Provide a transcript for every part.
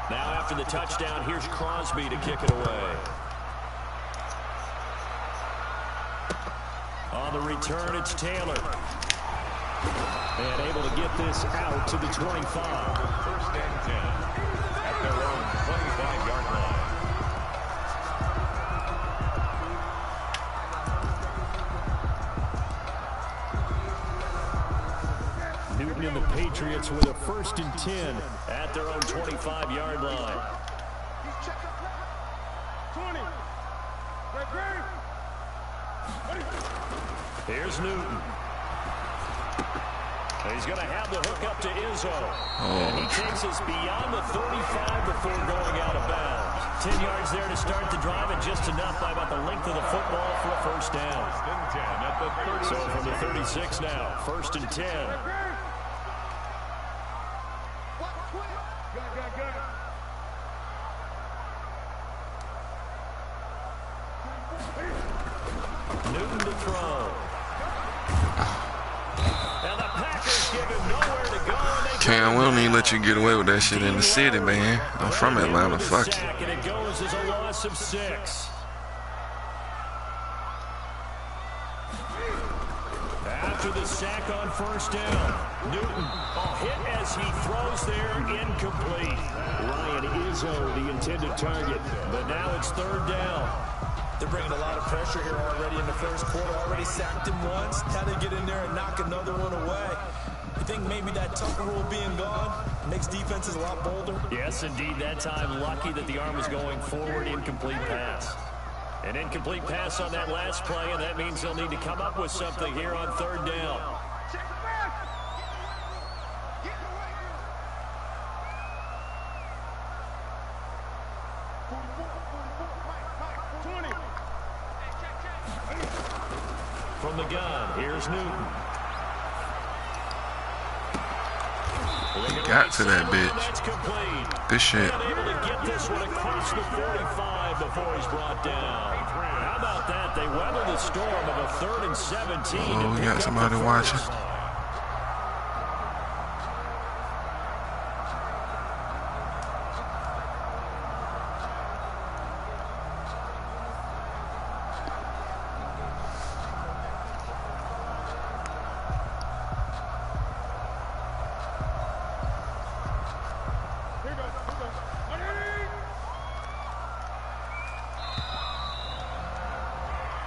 Now after the touchdown, here's Crosby to kick it away. On the return, it's Taylor. And able to get this out to the 25. First and 10 at their own 25-yard line. Newton and the Patriots with a first and 10 at their own 25-yard line. 20. Here's Newton. He's going to have the hook up to Izzo. And he takes us beyond the 35 before going out of bounds. 10 yards there to start the drive, and just enough by about the length of the football for a first down. First and 10 at the 36. So from the 36 now, first and 10. Newton to throw. And the Packers give him nowhere to go. Cam, we don't even let you get away with that shit in the city, man. I'm from Atlanta. Fuck you. And it goes as a loss of 6. After the sack on first down, Newton hit as he throws there, incomplete. Ryan Izzo, the intended target, but now it's third down. They're bringing a lot of pressure here already in the first quarter. Already sacked him once. Now they get in there and knock another one away. You think maybe that Tucker rule being gone makes defenses a lot bolder? Yes, indeed. That time, lucky that the arm was going forward. Incomplete pass. An incomplete pass on that last play, and that means they'll need to come up with something here on third down. From the gun, here's Newton. He got to that bitch. Good shit. Able to get this one across the 45 before he's brought down. How about that? They weather the storm of a 3rd and 17. Oh, we got somebody watching.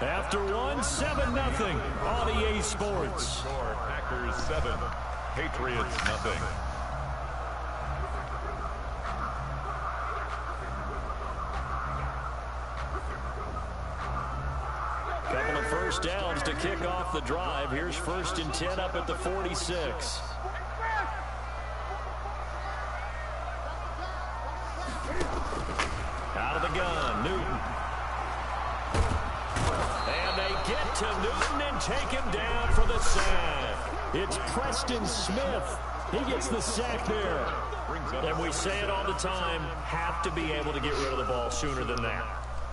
After one, 7-0 on EA Sports. Packers 7, Patriots nothing. Couple of first downs to kick off the drive. Here's first and 10 up at the 46. Out of the gun, Newton. And they get to Newton and take him down for the sack. It's Preston Smith. He gets the sack there. And we say it all the time, have to be able to get rid of the ball sooner than that.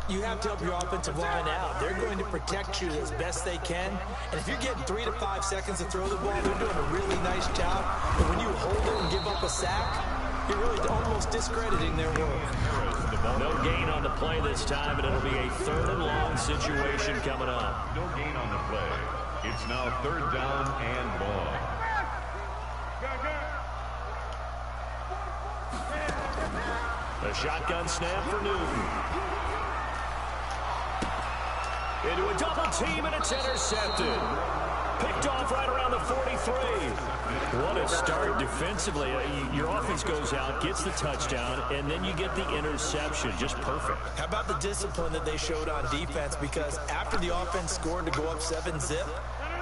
You have to help your offensive line out. They're going to protect you as best they can. And if you're getting 3 to 5 seconds to throw the ball, they're doing a really nice job. But when you hold it and give up a sack, you're really almost discrediting their work. No gain on the play this time, and it'll be a 3rd and long situation coming up. No gain on the play. It's now 3rd down and long. A shotgun snap for Newton. Into a double team, and it's intercepted. Picked off right around the 43. What a start defensively. Your offense goes out, gets the touchdown, and then you get the interception. Just perfect. How about the discipline that they showed on defense? Because after the offense scored to go up 7-zip,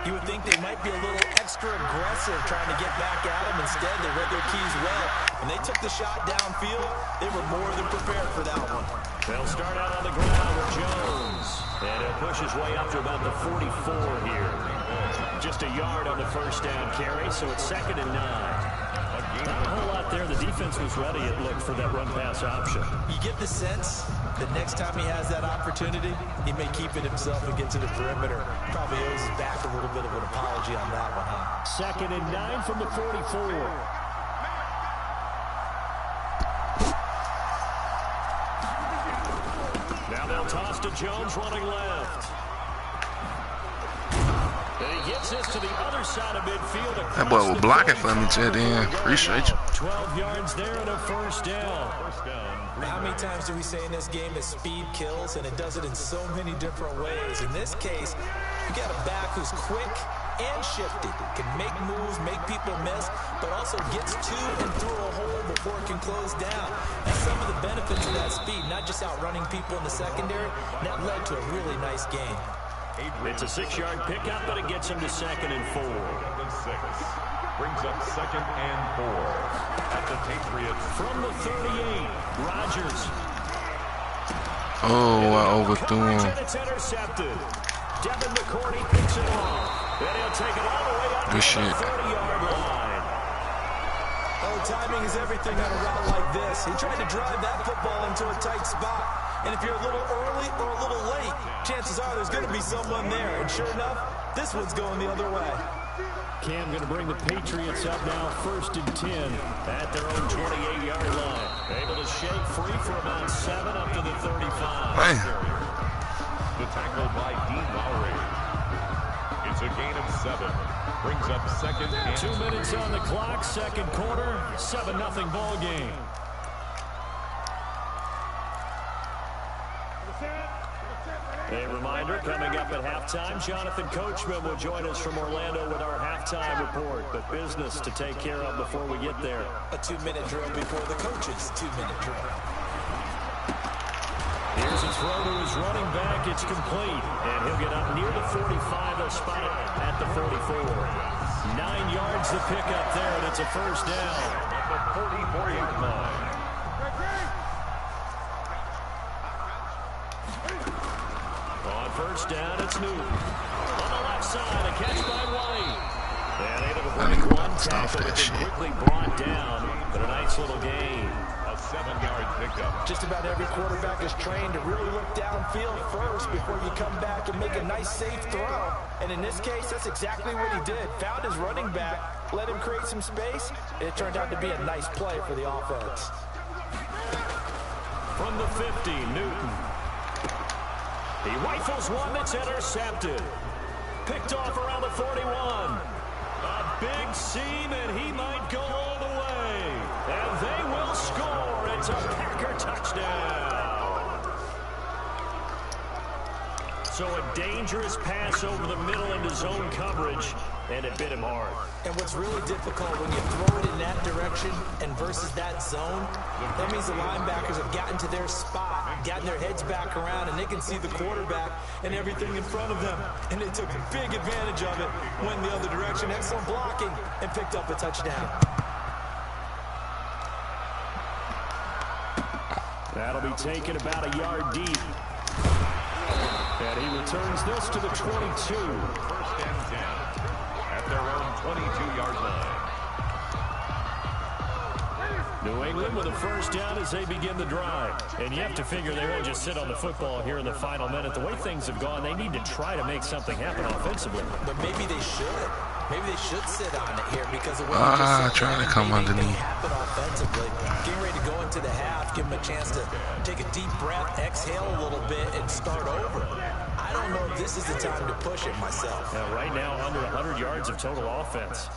you would think they might be a little extra aggressive trying to get back at them. Instead, they read their keys well. When they took the shot downfield, they were more than prepared for that one. They'll start out on the ground with Jones. And he'll push his way up to about the 44 here. Just a yard on the first down carry, so it's 2nd and 9. Not a whole lot there. The defense was ready, it looked, for that run-pass option. You get the sense that next time he has that opportunity, he may keep it himself and get to the perimeter. Probably owes his back a little bit of an apology on that one, huh? 2nd and 9 from the 44. to Jones running left. And he gets this to the other side of midfield. That boy was blocking for me till then. Appreciate you. 12 yards there and a first down. How many times do we say in this game that speed kills, and it does it in so many different ways? In this case, you got a back who's quick and shifty, can make moves, make people miss, but also gets to and through a hole before it can close down. That's some of the benefits of that speed, not just outrunning people in the secondary. And that led to a really nice game. It's a 6-yard pickup, but it gets him to 2nd and 4. Brings up 2nd and 4 at the Patriots. From the 38, Rodgers. Oh, I overthrew him. It's intercepted. Devin McCourty picks it off. Then he'll take it all the way up to the 30-yard line. Oh, timing is everything on a route like this. He tried to drive that football into a tight spot. And if you're a little early or a little late, chances are there's going to be someone there. And sure enough, this one's going the other way. Cam going to bring the Patriots up now, 1st and 10 at their own 28-yard line. Able to shake free for about 7 up to the 35. The tackle by Dean Lowry. It's a gain of 7. Brings up 2nd and 2 minutes on the clock, 2nd quarter, 7-0 ball game. A reminder, coming up at halftime, Jonathan Coachman will join us from Orlando with our halftime report. But business to take care of before we get there. A 2-minute drill before the coach's 2-minute drill. Here's a throw to his running back. It's complete. And he'll get up near the 45. They'll spot it at the 44. 9 yards the pickup there, and it's a first down. at the 44-yard line. On first down, it's Newton. On the left side, a catch by White. And able to break one tackle, but then quickly brought down. But a nice little gain. A 7-yard pickup. Just about every quarterback is trained to really look downfield first before you come back and make a nice, safe throw. And in this case, that's exactly what he did. Found his running back, let him create some space, and it turned out to be a nice play for the offense. From the 50, Newton. He rifles one that's intercepted. Picked off around the 41. A big seam, and he might go all the way. And they will score. It's a Packer touchdown. So a dangerous pass over the middle into zone coverage, and it bit him hard. And what's really difficult when you throw it in that direction and versus that zone, that means the linebackers have gotten to their spot, gotten their heads back around, and they can see the quarterback and everything in front of them. And they took big advantage of it, went the other direction, excellent blocking, and picked up a touchdown. That'll be taken about a yard deep. And he returns this to the 22. First and 10 at their own 22-yard line. New England with a first down as they begin the drive. And you have to figure they won't just sit on the football here in the final minute. The way things have gone, they need to try to make something happen offensively. But maybe they should. Maybe they should sit on it here because of what trying to come underneath. Happen offensively. Getting ready to go into the half, give them a chance to take a deep breath, exhale a little bit, and start over. I don't know if this is the time to push it myself. Now, right now, under 100 yards of total offense.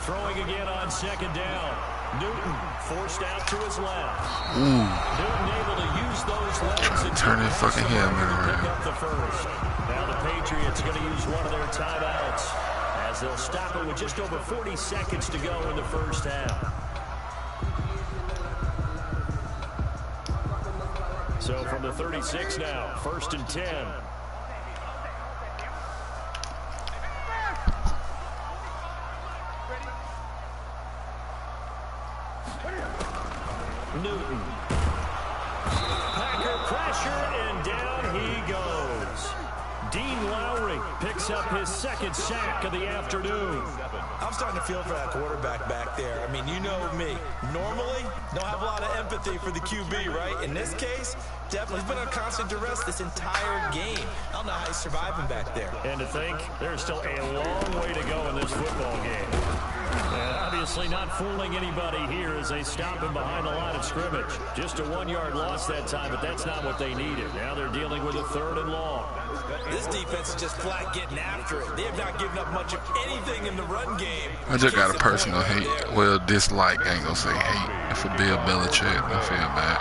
Throwing again on second down. Newton forced out to his left. Newton able to use those legs and turn his fucking head around. Pick up the first. Now the Patriots going to use one of their timeouts as they'll stop it with just over 40 seconds to go in the first half. So from the 36 now, 1st and 10. Newton. Packer pressure, and down he goes. Dean Lowry picks up his second sack of the afternoon. I'm starting to feel for that quarterback back there. I mean, you know me. Normally, don't have a lot of empathy for the QB, right? In this case, definitely he's been on constant duress this entire game. I don't know how he's surviving back there. And to think, there's still a long way to go in this football game. And obviously not fooling anybody here as they stop him behind the line of scrimmage. Just a 1-yard loss that time, but that's not what they needed. Now they're dealing with a 3rd and long. This defense is just flat getting after it. They have not given up much of anything in the run game. I just got a personal hate. Well, dislike. I ain't gonna say hate. For Bill Belichick, I feel bad.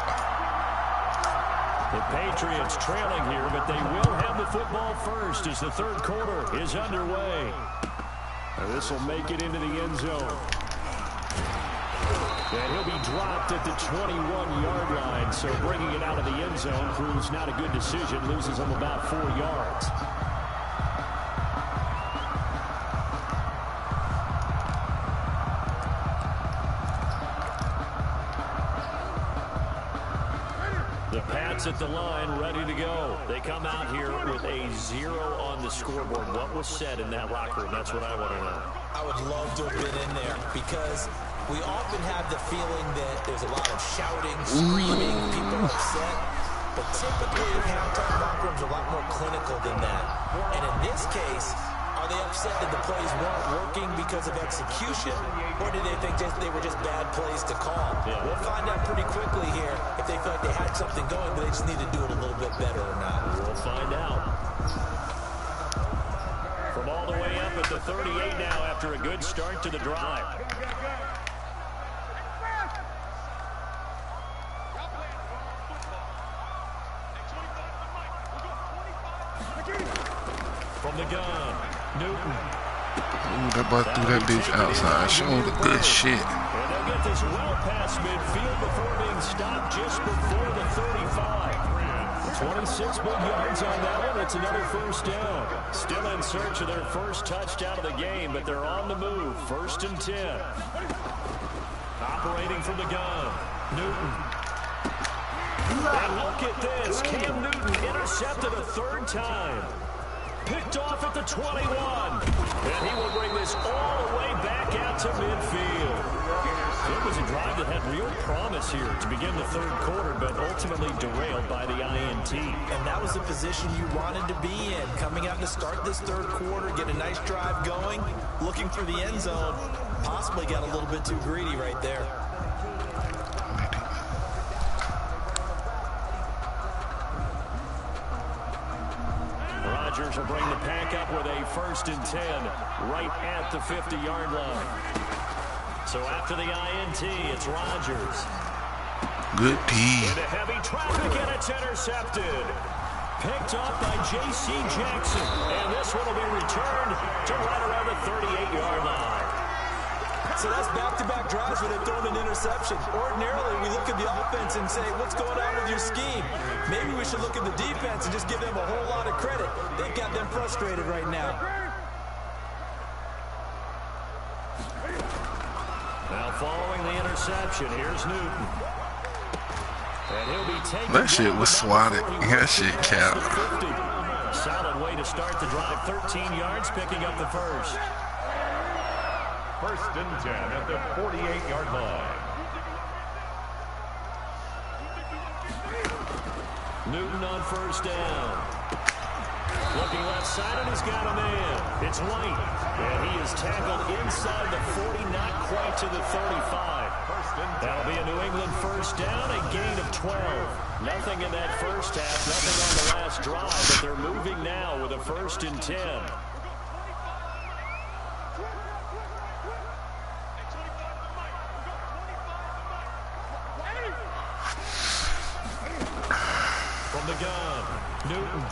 The Patriots trailing here, but they will have the football first as the 3rd quarter is underway. And this will make it into the end zone. And he'll be dropped at the 21-yard line, so bringing it out of the end zone proves not a good decision, loses him about 4 yards. The Pats at the line, ready to go. They come out here with a 0 on the scoreboard. What was said in that locker room? That's what I want to know. I would love to have been in there because we often have the feeling that there's a lot of shouting, screaming, people upset. But typically, halftime locker rooms are a lot more clinical than that. And in this case, are they upset that the plays weren't working because of execution, or do they think they were just bad plays to call? Yeah. We'll find out pretty quickly here if they feel like they had something going, but they just need to do it a little bit better or not. We'll find out. From all the way up at the 38 now after a good start to the drive. From the gun, Newton. Ooh, that boy threw that bitch outside. Showing the good shit. And they'll get this well past midfield before being stopped just before the 35. 26 big yards on that one. It's another 1st down. Still in search of their first touchdown of the game, but they're on the move. 1st and 10. Operating from the gun, Newton. And look at this. Cam Newton intercepted a 3rd time. Picked off at the 21. And he will bring this all the way back out to midfield. It was a drive that had real promise here to begin the 3rd quarter, but ultimately derailed by the INT. And that was the position you wanted to be in. Coming out to start this 3rd quarter, get a nice drive going, looking for the end zone. Possibly got a little bit too greedy right there. Rodgers will bring the pack up with a 1st and 10 right at the 50-yard line. So after the INT, it's Rodgers. Good D. Into heavy traffic, and it's intercepted. Picked off by J.C. Jackson. And this one will be returned to right around the 38-yard line. So that's back-to-back drives where they've thrown an interception. Ordinarily, we look at the offense and say, what's going on with your scheme? Maybe we should look at the defense and just give them a whole lot of credit. They've got them frustrated right now. Now following the interception, here's Newton. And he'll be taken. That shit was swatted. That shit cap. Solid way to start the drive. 13 yards, picking up the 1st. 1st and 10 at the 48-yard line. Newton on 1st down. Looking left side, and he's got a man. It's White, and he is tackled inside the 40, not quite to the 35. That'll be a New England 1st down, a gain of 12. Nothing in that 1st half, nothing on the last drive, but they're moving now with a 1st and 10. From the gun, Newton.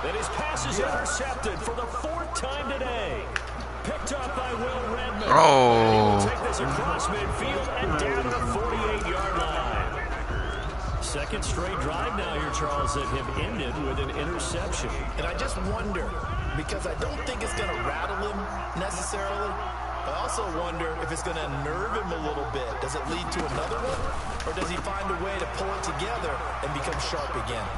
And his pass is intercepted for the 4th time today. Picked up by Will Redmond. Oh. And he will take this across midfield and down to the 48-yard line. 2nd straight drive now here, Charles, that have ended with an interception. And I just wonder, because I don't think it's going to rattle him necessarily. I also wonder if it's going to unnerve him a little bit. Does it lead to another one? Or does he find a way to pull it together and become sharp again?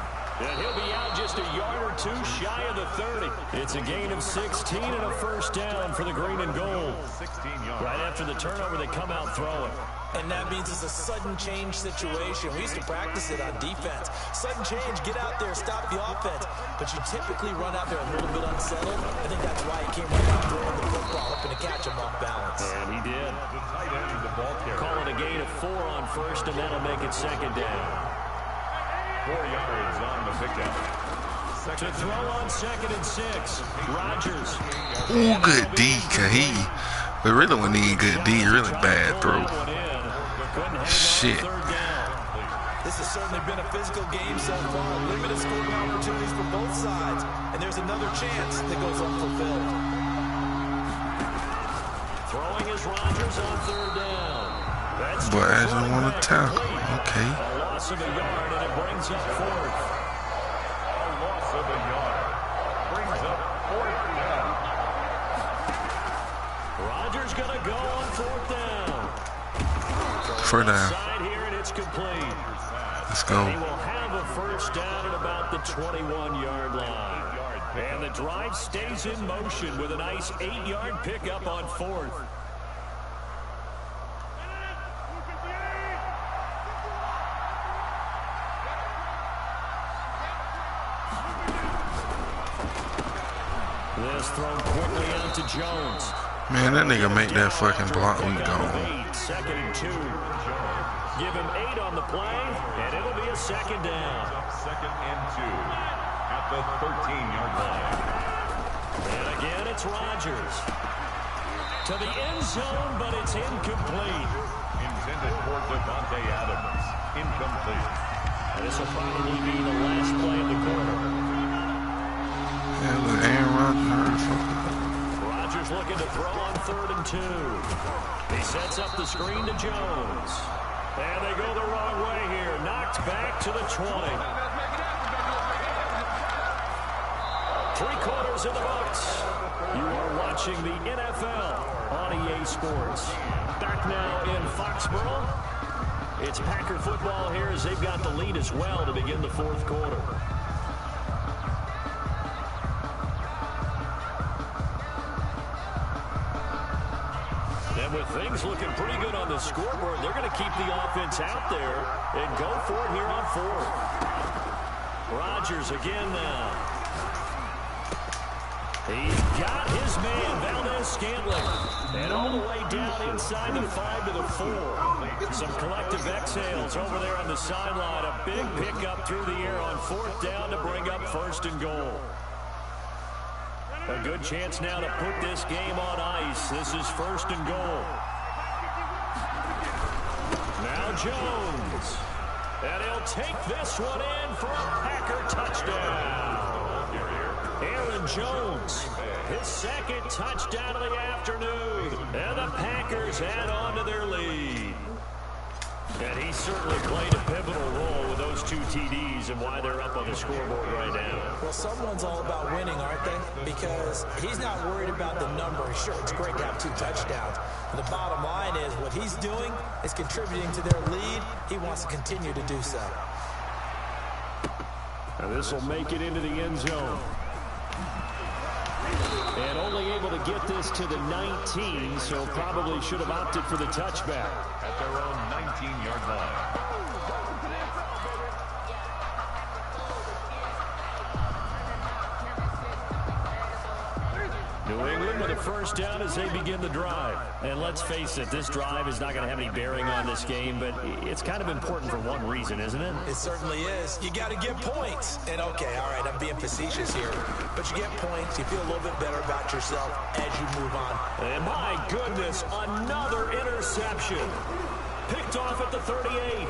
And he'll be out just a yard or 2 shy of the 30. It's a gain of 16 and a 1st down for the green and gold. 16 yards. Right after the turnover, they come out throwing. And that means it's a sudden change situation. We used to practice it on defense. sudden change, get out there, stop the offense. But you typically run out there a little bit unsettled. I think that's why he came right out throwing the football, hoping to catch him off balance. And he did. The tight end, the ball carrier. Call it a gain of 4 on first, and that'll make it second down. 4 yards on the pickup. To throw on 2nd and 6, Rodgers. Ooh, good D, Kahee. But really when he good D, really bad throw. Shit. This has certainly been a physical game so far. Limited scoring opportunities for both sides. And there's another chance that goes unfulfilled. Throwing is Rodgers on 3rd down. That's But I just want to tackle. Okay. A loss of a yard, and it brings up 4th. A loss of a yard. Brings up 4th down. Rodgers going to go on 4th down. 4th down. Side here, and it's complete. Let's go. He will have a first down at about the 21-yard line. And the drive stays in motion with a nice 8-yard pickup on 4th. This thrown quickly out to Jones. Man, that nigga make that fucking block, we gone. 2nd and 2. Give him 8 on the play, and it'll be a second down. 2nd and 2 at the 13-yard line. And again, it's Rodgers. To the end zone, but it's incomplete. Intended for Davante Adams. Incomplete. This will probably be the last play of the quarter. Yeah, look, Aaron Rodgers. Rodgers looking to throw on 3rd and 2. He sets up the screen to Jones. And they go the wrong way here. Knocked back to the 20. 3 quarters in the books. You are watching the NFL on EA Sports. Back now in Foxborough. It's Packer football here as they've got the lead as well to begin the 4th quarter. And with things looking pretty good on the scoreboard, they're going to keep the offense out there and go for it here on 4th. Rodgers again now. He's got his man, Valdez-Scantling. And all the way down inside the 5 to the 4. Some collective exhales over there on the sideline. A big pickup through the air on 4th down to bring up 1st and goal. A good chance now to put this game on ice. This is 1st and goal. Now Jones. And he'll take this one in for a Packer touchdown. Aaron Jones, his 2nd touchdown of the afternoon. And the Packers add on to their lead. And he certainly played a pivotal role with those 2 TDs and why they're up on the scoreboard right now. Well, someone's all about winning, aren't they? Because he's not worried about the number. Sure, it's great to have 2 touchdowns. But the bottom line is what he's doing is contributing to their lead. He wants to continue to do so. And this will make it into the end zone. And only able to get this to the 19, so probably should have opted for the touchback. At their own 19-yard line. New England with a first down as they begin the drive. And let's face it, this drive is not going to have any bearing on this game, but it's kind of important for one reason, isn't it? It certainly is. You got to get points. And okay, all right, I'm being facetious here, but you get points, you feel a little bit better about yourself as you move on. And my goodness, another interception. Picked off at the 38.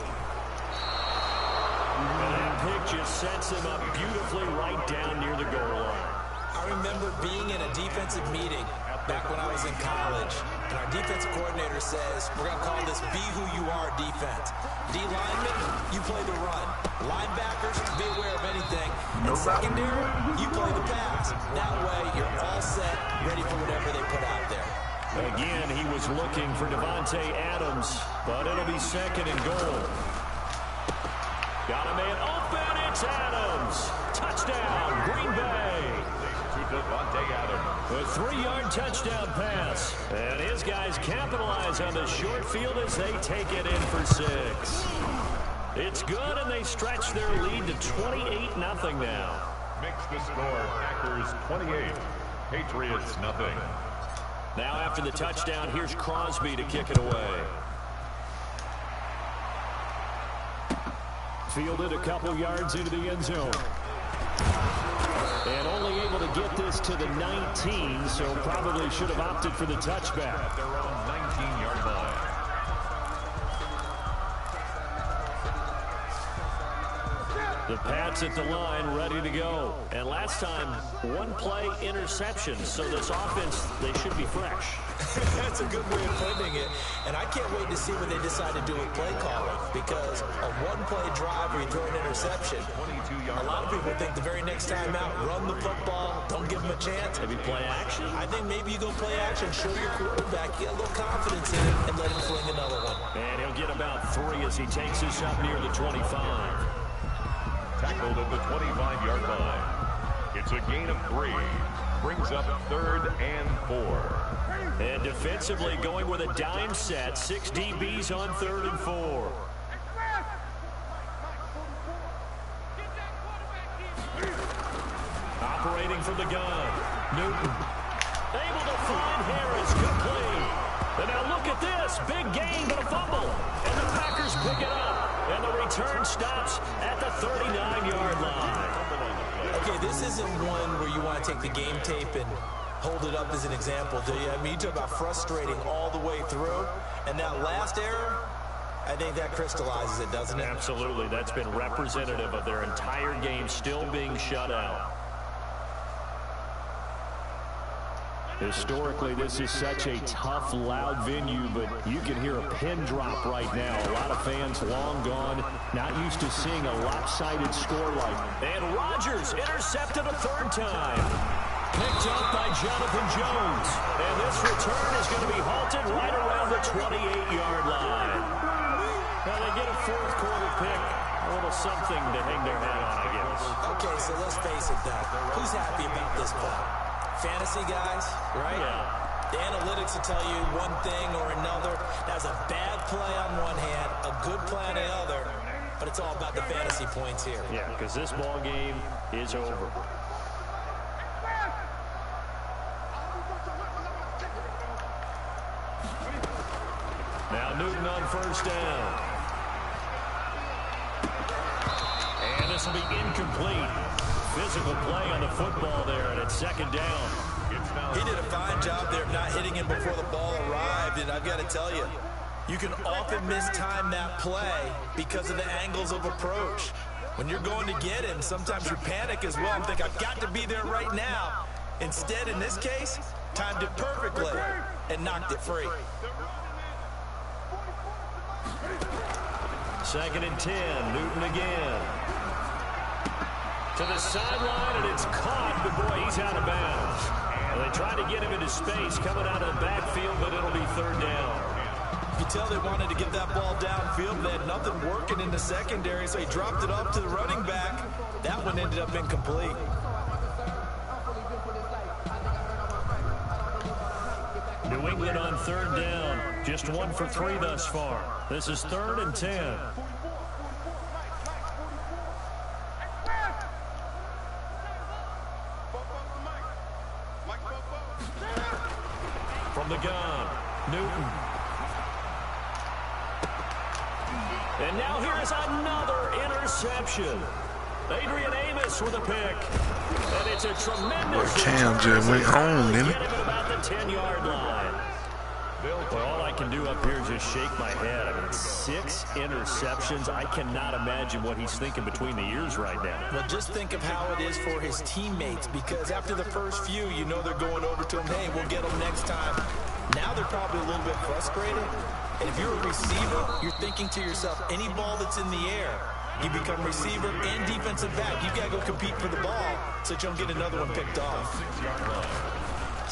And that pick just sets him up beautifully right down near the goal line. I remember being in a defensive meeting back when I was in college, and our defensive coordinator says, we're going to call this Be Who You Are defense. D linemen, you play the run. Linebackers, be aware of anything. And secondary, you play the pass. That way, you're all set, ready for whatever they put out there. Again, he was looking for Davante Adams, but it'll be 2nd and goal. Got a man open, it's Adams. Touchdown, Green Bay. Davante Adams. A 3-yard touchdown pass. And his guys capitalize on the short field as they take it in for 6. It's good, and they stretch their lead to 28-0 now. Makes the score Packers 28, Patriots nothing. Now after the touchdown, here's Crosby to kick it away. Fielded a couple yards into the end zone. And only able to get this to the 19, so probably should have opted for the touchback. At their own 19-yard line. The Pats at the line, ready to go. And last time, one-play interception, so this offense, they should be fresh. That's a good way of putting it. And I can't wait to see what they decide to do with play calling, because a one-play drive where you throw an interception, a lot of people think the very next time out, run the football, don't give them a chance. Maybe play action? I think maybe you go play action, show your quarterback, get a little confidence in it, and let him fling another one. And he'll get about 3 as he takes this up near the 25. Tackled at the 25-yard line. It's a gain of 3. Brings up 3rd and 4. And defensively going with a dime set. 6 DBs on 3rd and 4. Operating from the gun. Newton. Able to find Harris. Complete. And now look at this. Big gain, but a fumble. And the Packers pick it up. And the return stops at the 39-yard line. Okay, this isn't one where you want to take the game tape and hold it up as an example, do you? I mean, you talk about frustrating all the way through. And that last error, I think that crystallizes it, doesn't it? Absolutely. That's been representative of their entire game still being shut out. Historically, this is such a tough, loud venue, but you can hear a pin drop right now. A lot of fans long gone, not used to seeing a lopsided score like. And Rodgers intercepted a 3rd time. Picked up by Jonathan Jones. And this return is going to be halted right around the 28-yard line. Now they get a 4th quarter pick. A little something to hang their hat on, I guess. Okay, so let's face it, though. Who's happy about this play? Fantasy guys, right? Yeah. The analytics will tell you one thing or another. That's a bad play on one hand, a good play on the other, but it's all about the fantasy points here. Yeah, because this ball game is over. Now Newton on 1st down. And this will be incomplete. Physical play on the football there, and it's 2nd down. He did a fine job there of not hitting him before the ball arrived, and I've got to tell you, you can often mistime that play because of the angles of approach. When you're going to get him, sometimes you panic as well and think, I've got to be there right now. Instead, in this case, timed it perfectly and knocked it free. 2nd and 10, Newton again. To the sideline, and it's caught, but boy, he's out of bounds. And they tried to get him into space coming out of the backfield, but it'll be 3rd down. You tell they wanted to get that ball downfield. They had nothing working in the secondary, so he dropped it up to the running back. That one ended up incomplete. New England on 3rd down. Just 1 for 3 thus far. This is 3rd and 10. From the gun, Newton. And now here is another interception. Adrian Amos with a pick. And it's a tremendous Cam just went home, didn't he? Get him at about the 10-yard line. Well, all I can do up here is just shake my head. I mean, 6 interceptions. I cannot imagine what he's thinking between the ears right now. Well, just think of how it is for his teammates, because after the first few, you know they're going over to him, hey, we'll get them next time. Now they're probably a little bit frustrated. And if you're a receiver, you're thinking to yourself, any ball that's in the air, you become receiver and defensive back. You've got to go compete for the ball so that you don't get another one picked off.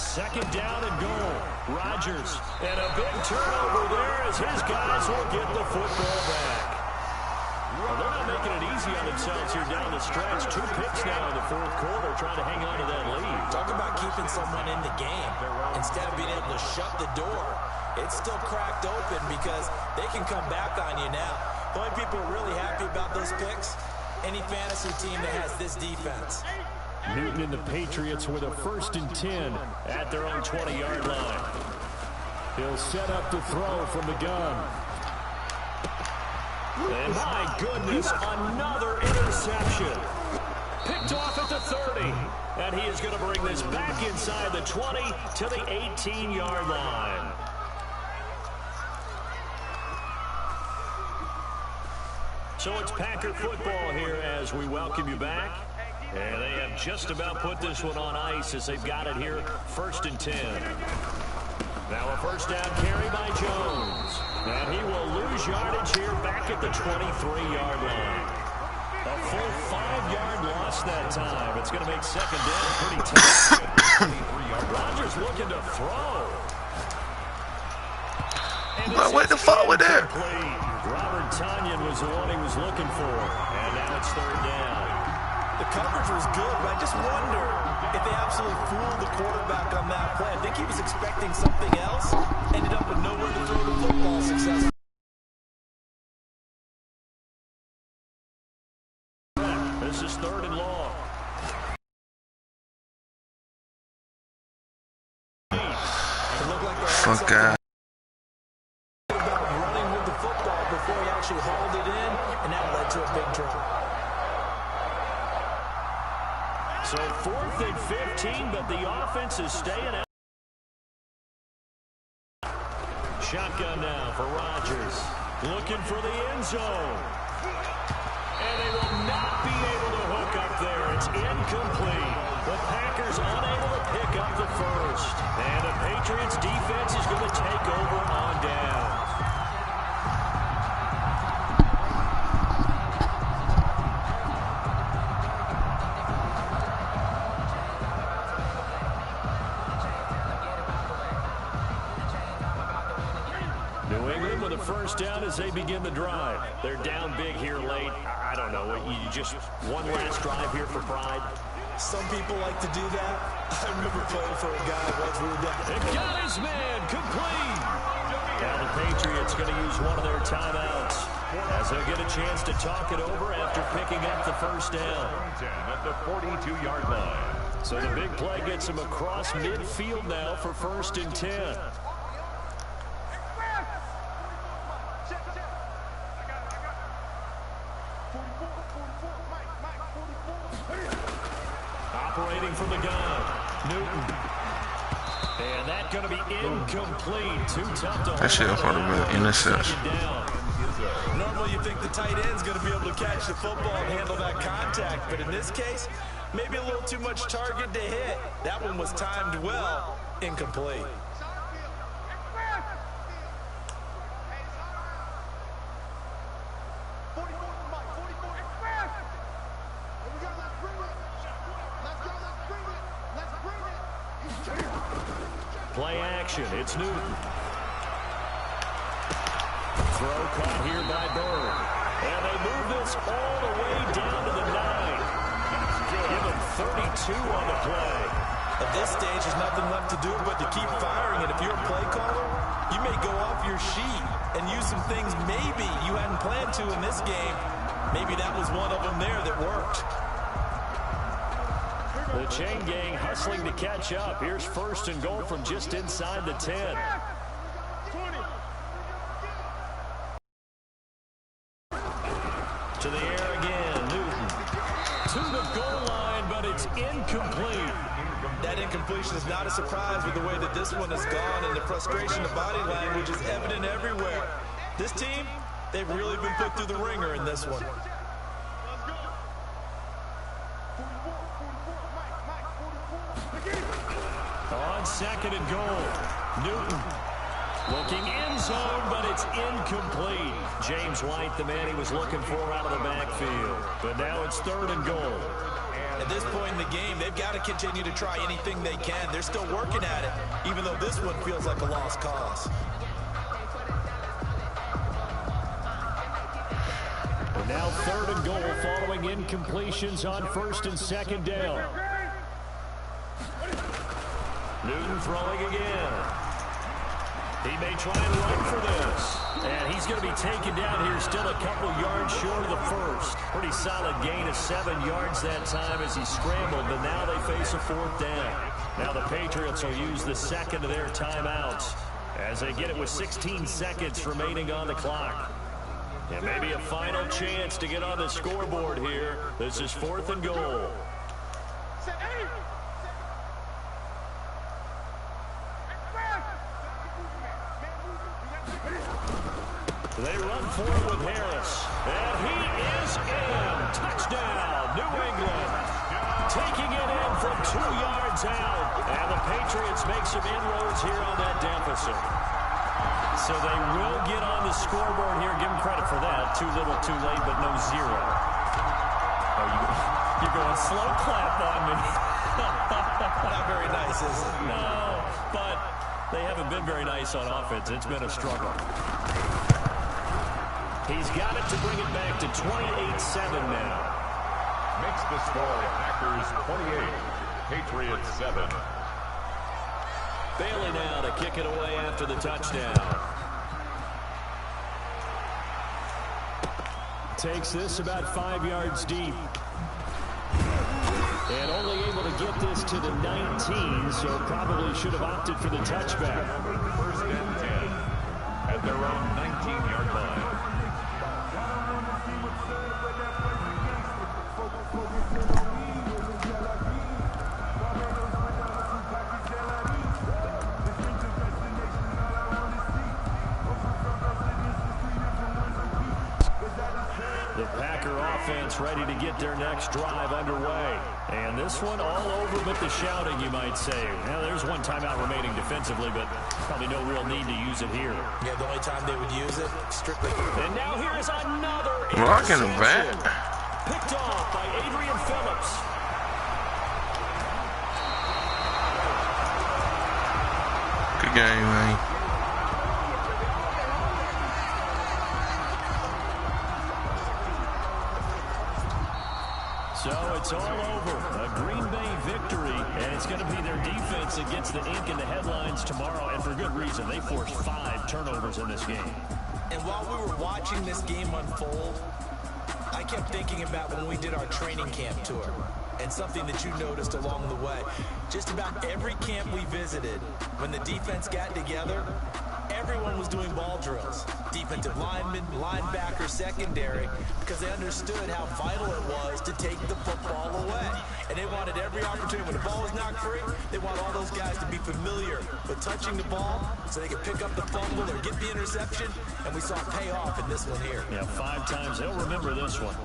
2nd down and goal. Rodgers. And a big turnover there as his guys will get the football back. Well, they're not making it easy on themselves here down the stretch. 2 picks now in the 4th quarter trying to hang on to that lead. Talk about keeping someone in the game. Instead of being able to shut the door, it's still cracked open because they can come back on you now. The only people really happy about those picks, any fantasy team that has this defense. Newton and the Patriots with a 1st and 10 at their own 20-yard line. He'll set up to throw from the gun. And my goodness, another interception. Picked off at the 30. And he is going to bring this back inside the 20 to the 18-yard line. So it's Packer football here as we welcome you back. And they have just about put this one on ice as they've got it here, 1st and 10. Now a 1st down carry by Jones. And he will lose yardage here back at the 23-yard line. A full 5-yard loss that time. It's going to make 2nd down pretty tough. Rodgers looking to throw. But what the fuck was that? Robert Tonyan was the one he was looking for. And now it's 3rd down. The coverage was good, but I just wonder if they absolutely fooled the quarterback on that play. I think he was expecting something else. Ended up with nowhere to throw the football successfully. This is 3rd and long. Fuck God. About running with the football before he actually hauled it in, and that led to a big drop. So 4th and 15, but the offense is staying out. Shotgun now for Rodgers. Looking for the end zone. And they will not be able to hook up there. It's incomplete. The Packers unable to pick up the 1st. And the Patriots defense is going to take over on downs. New England with a 1st down as they begin the drive. They're down big here late. I don't know. You just one last drive here for pride. Some people like to do that. I remember playing for a guy once we were down. And got his man complete. Now the Patriots going to use one of their timeouts as they'll get a chance to talk it over after picking up the 1st down. At the 42-yard line. So the big play gets him across midfield now for 1st and 10. Operating from the gun, Newton. And that's going to be incomplete. Too tough to hold. That shit was part of an interception. Normally you think the tight end's going to be able to catch the football and handle that contact, but in this case, maybe a little too much target to hit. That one was timed well, incomplete. Play action, it's Newton. Throw caught here by Bird. And they move this all the way down to the 9. Give him 32 on the play. At this stage, there's nothing left to do but to keep firing. And if you're a play caller, you may go off your sheet and use some things maybe you hadn't planned to in this game. Maybe that was one of them there that worked. The chain gang hustling to catch up. Here's 1st and goal from just inside the 10. To the air again, Newton. To the goal line, but it's incomplete. That incompletion is not a surprise with the way that this one has gone, and the frustration of body language is evident everywhere. This team, they've really been put through the ringer in this one. On 2nd and goal, Newton looking end zone, but it's incomplete. James White, the man he was looking for out of the backfield. But now it's 3rd and goal. At this point in the game, they've got to continue to try anything they can. They're still working at it, even though this one feels like a lost cause. And now 3rd and goal following incompletions on 1st and 2nd down. Newton throwing again. He may try and run for this. And he's going to be taken down here, still a couple yards short of the first. Pretty solid gain of 7 yards that time as he scrambled, but now they face a 4th down. Now the Patriots will use the second of their timeouts as they get it with 16 seconds remaining on the clock. And maybe a final chance to get on the scoreboard here. This is 4th and goal. They run forward with Harris. And he is in. Touchdown, New England. Taking it in from 2 yards out. And the Patriots make some inroads here on that deficit. So they will get on the scoreboard here. Give them credit for that. Too little, too late, but no zero. Oh, you're going slow clap on me. Not very nice, is it? No, but they haven't been very nice on offense. It's been a struggle. He's got it to bring it back to 28-7 now. Makes the score Packers 28, Patriots 7. Bailey now to kick it away after the touchdown. Takes this about 5 yards deep. And only able to get this to the 19, so probably should have opted for the touchback. 1st and 10 at their own 19-yard line. The Packer offense ready to get their next drive underway. And this one all over but the shouting, you might say. Now, there's one timeout remaining defensively, but probably no real need to use it here. Yeah, the only time they would use it, strictly. And now here is another Rocking the bat. picked off by Adrian Phillips. Good game, man. So it's all over. A Green Bay victory, and it's going to be their defense that gets the ink in the headlines tomorrow, and for good reason. They forced 5 turnovers in this game. And while we were watching this game unfold, I kept thinking about when we did our training camp tour, and something that you noticed along the way. Just about every camp we visited, when the defense got together, everyone was doing ball drills. Defensive linemen, linebacker, secondary, because they understood how vital it was to take the football away. And they wanted every opportunity. When the ball was knocked free, they want all those guys to be familiar with touching the ball so they could pick up the fumble or get the interception. And we saw it pay off in this one here. Yeah, 5 times. They'll remember this one.